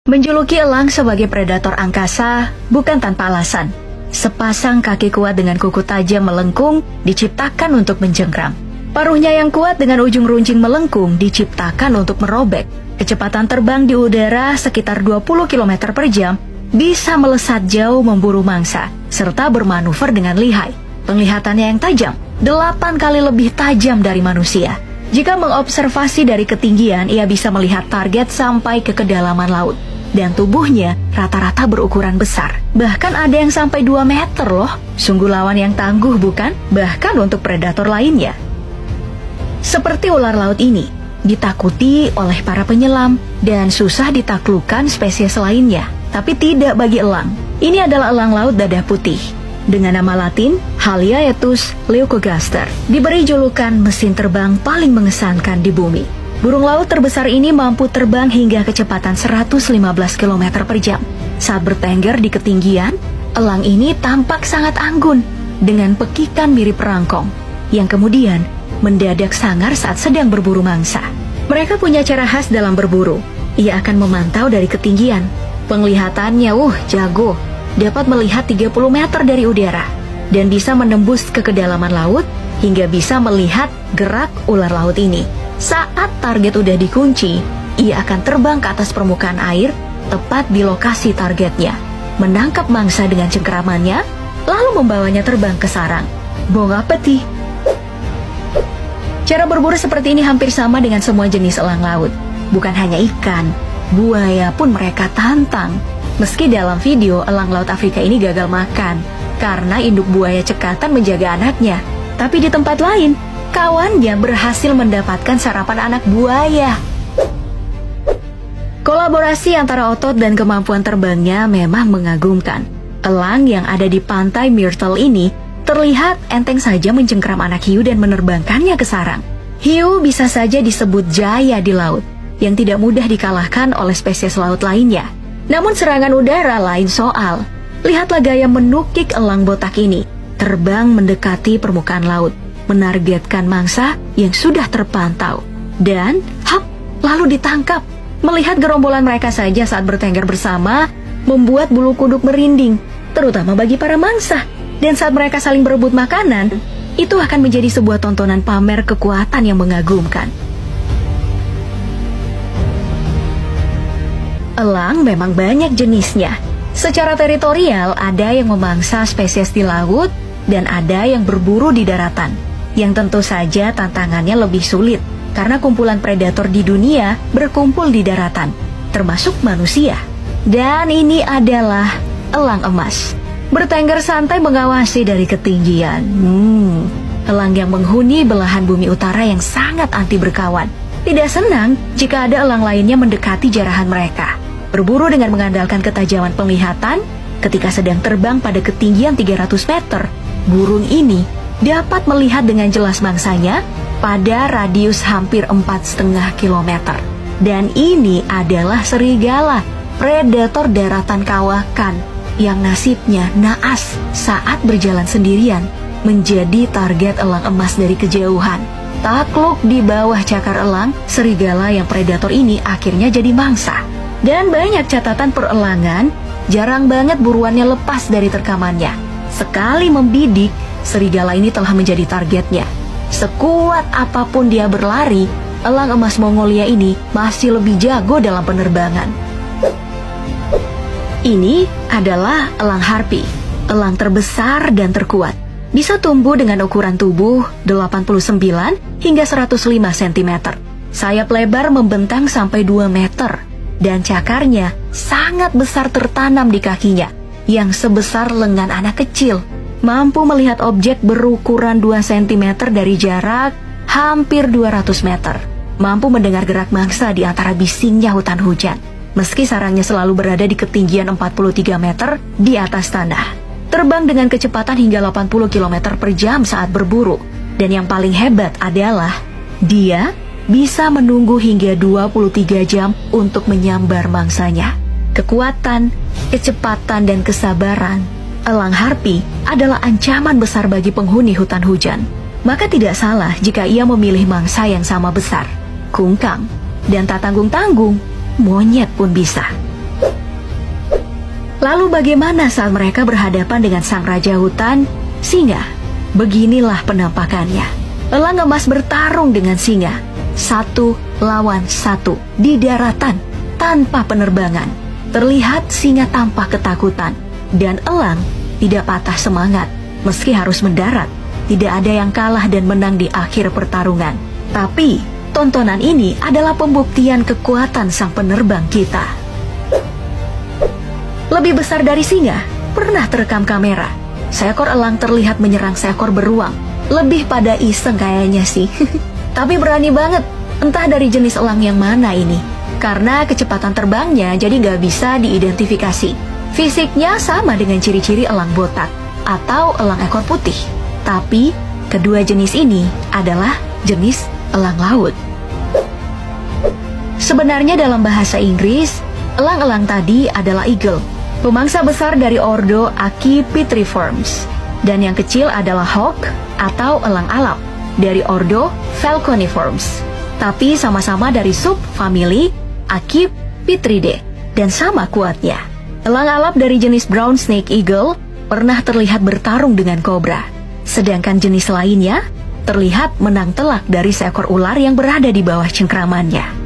Menjuluki elang sebagai predator angkasa bukan tanpa alasan. Sepasang kaki kuat dengan kuku tajam melengkung diciptakan untuk mencengkram. Paruhnya yang kuat dengan ujung runcing melengkung diciptakan untuk merobek. Kecepatan terbang di udara sekitar 20 km per jam bisa melesat jauh memburu mangsa, serta bermanuver dengan lihai. Penglihatannya yang tajam, 8 kali lebih tajam dari manusia. Jika mengobservasi dari ketinggian, ia bisa melihat target sampai ke kedalaman laut. Dan tubuhnya rata-rata berukuran besar. Bahkan ada yang sampai 2 meter loh. Sungguh lawan yang tangguh bukan? Bahkan untuk predator lainnya. Seperti ular laut ini, ditakuti oleh para penyelam dan susah ditaklukkan spesies lainnya. Tapi tidak bagi elang. Ini adalah elang laut dada putih. Dengan nama latin, Haliaetus leucogaster. Diberi julukan mesin terbang paling mengesankan di bumi. Burung laut terbesar ini mampu terbang hingga kecepatan 115 km per jam. Saat bertengger di ketinggian, elang ini tampak sangat anggun dengan pekikan mirip perangkong yang kemudian mendadak sangar saat sedang berburu mangsa. Mereka punya cara khas dalam berburu. Ia akan memantau dari ketinggian. Penglihatannya jago. Dapat melihat 30 meter dari udara dan bisa menembus ke kedalaman laut hingga bisa melihat gerak ular laut ini. Saat target udah dikunci, ia akan terbang ke atas permukaan air tepat di lokasi targetnya, menangkap mangsa dengan cengkeramannya, lalu membawanya terbang ke sarang. Bon appétit! Cara berburu seperti ini hampir sama dengan semua jenis elang laut. Bukan hanya ikan, buaya pun mereka tantang. Meski dalam video elang laut Afrika ini gagal makan karena induk buaya cekatan menjaga anaknya, tapi di tempat lain kawannya berhasil mendapatkan sarapan anak buaya. Kolaborasi antara otot dan kemampuan terbangnya memang mengagumkan. Elang yang ada di pantai Myrtle ini terlihat enteng saja mencengkram anak hiu dan menerbangkannya ke sarang. Hiu bisa saja disebut jaya di laut, yang tidak mudah dikalahkan oleh spesies laut lainnya. Namun serangan udara lain soal. Lihatlah gaya menukik elang botak ini, terbang mendekati permukaan laut, menargetkan mangsa yang sudah terpantau. Dan, lalu ditangkap. Melihat gerombolan mereka saja saat bertengger bersama, membuat bulu kuduk merinding, terutama bagi para mangsa. Dan saat mereka saling berebut makanan, itu akan menjadi sebuah tontonan pamer kekuatan yang mengagumkan. Elang memang banyak jenisnya. Secara teritorial, ada yang memangsa spesies di laut, dan ada yang berburu di daratan. Yang tentu saja tantangannya lebih sulit karena kumpulan predator di dunia berkumpul di daratan, termasuk manusia. Dan ini adalah elang emas. Bertengger santai mengawasi dari ketinggian. Elang yang menghuni belahan bumi utara yang sangat anti berkawan. Tidak senang jika ada elang lainnya mendekati jarahan mereka. Berburu dengan mengandalkan ketajaman penglihatan, ketika sedang terbang pada ketinggian 300 meter, burung ini dapat melihat dengan jelas mangsanya pada radius hampir 4,5 km. Dan ini adalah serigala, predator daratan kawakan, yang nasibnya naas saat berjalan sendirian, menjadi target elang emas dari kejauhan. Takluk di bawah cakar elang, serigala yang predator ini akhirnya jadi mangsa. Dan banyak catatan perelangan, jarang banget buruannya lepas dari terkamannya. Sekali membidik, serigala ini telah menjadi targetnya. Sekuat apapun dia berlari, elang emas Mongolia ini masih lebih jago dalam penerbangan. Ini adalah elang harpi, elang terbesar dan terkuat. Bisa tumbuh dengan ukuran tubuh 89 hingga 105 cm. Sayap lebar membentang sampai 2 meter. Dan cakarnya sangat besar tertanam di kakinya, yang sebesar lengan anak kecil. Mampu melihat objek berukuran 2 cm dari jarak hampir 200 meter. Mampu mendengar gerak mangsa di antara bisingnya hutan hujan. Meski sarangnya selalu berada di ketinggian 43 meter di atas tanah. Terbang dengan kecepatan hingga 80 km per jam saat berburu. Dan yang paling hebat adalah dia bisa menunggu hingga 23 jam untuk menyambar mangsanya. Kekuatan, kecepatan, dan kesabaran elang harpi adalah ancaman besar bagi penghuni hutan hujan. Maka tidak salah jika ia memilih mangsa yang sama besar, kungkang, dan tak tanggung-tanggung, monyet pun bisa. Lalu bagaimana saat mereka berhadapan dengan sang raja hutan, singa? Beginilah penampakannya. Elang emas bertarung dengan singa, 1 lawan 1 di daratan tanpa penerbangan. Terlihat singa tampak ketakutan dan elang tidak patah semangat meski harus mendarat. Tidak ada yang kalah dan menang di akhir pertarungan. Tapi tontonan ini adalah pembuktian kekuatan sang penerbang kita. Lebih besar dari singa pernah terekam kamera. Seekor elang terlihat menyerang seekor beruang. Lebih pada iseng kayaknya sih. Tapi berani banget. Entah dari jenis elang yang mana ini. Karena kecepatan terbangnya jadi gak bisa diidentifikasi. Fisiknya sama dengan ciri-ciri elang botak atau elang ekor putih. Tapi kedua jenis ini adalah jenis elang laut. Sebenarnya dalam bahasa Inggris, elang-elang tadi adalah eagle, pemangsa besar dari ordo Accipitriformes, dan yang kecil adalah hawk atau elang alap dari ordo Falconiformes. Tapi sama-sama dari subfamili Accipitridae dan sama kuatnya. Elang alap dari jenis brown snake eagle pernah terlihat bertarung dengan kobra, sedangkan jenis lainnya terlihat menang telak dari seekor ular yang berada di bawah cengkramannya.